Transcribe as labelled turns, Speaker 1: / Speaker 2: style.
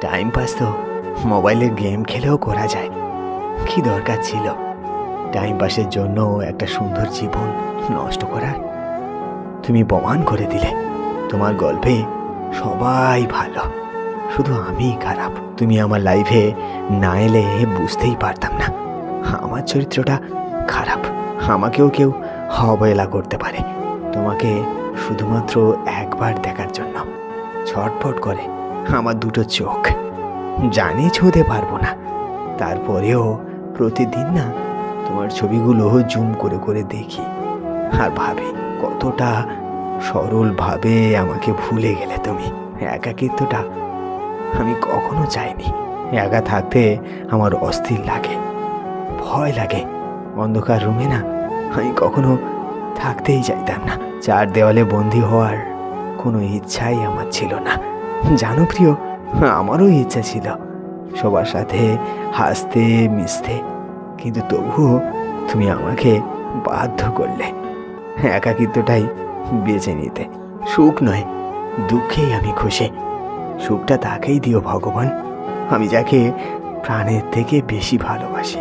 Speaker 1: Time pass তো মোবাইলে game খেলেও করা যায়। কি দরকার ছিল টাইম পাসের জন্য একটা সুন্দর জীবন নষ্ট করার? তুমি প্রমাণ করে দিলে তোমার গল্পে সবাই ভালো, শুধু আমিই খারাপ। তুমি আমার লাইফে না এলে বুঝতেই পারতাম না আমার চরিত্রটা খারাপ। আমাকেও কেউ অবহেলা করতে পারে। তোমাকে শুধুমাত্র একবার দেখার জন্য ছটফট করে আমার দুটো চোখ। জানি ছুঁতে পারবো না, তারপরেও প্রতিদিন না তোমার ছবিগুলো জুম করে করে দেখি আর ভাবি কতটা সরলভাবে আমাকে ভুলে গেলে তুমি। একাকিত্বটা আমি কখনো চাইনি। একা থাকতে আমার অস্থির লাগে, ভয় লাগে। অন্ধকার রুমে না আমি কখনো থাকতেই চাইতাম না। চার দেওয়ালে বন্দি হওয়ার কোনো ইচ্ছাই আমার ছিল না। জানো প্রিয়, আমারও ইচ্ছা ছিল সবার সাথে হাসতে মিশতে, কিন্তু তবুও তুমি আমাকে বাধ্য করলে একাকিত্বটাই বেছে নিতে। সুখ নয়, দুঃখেই আমি খুশি। সুখটা তাকেই দিও ভগবান, আমি যাকে প্রাণের থেকে বেশি ভালোবাসি।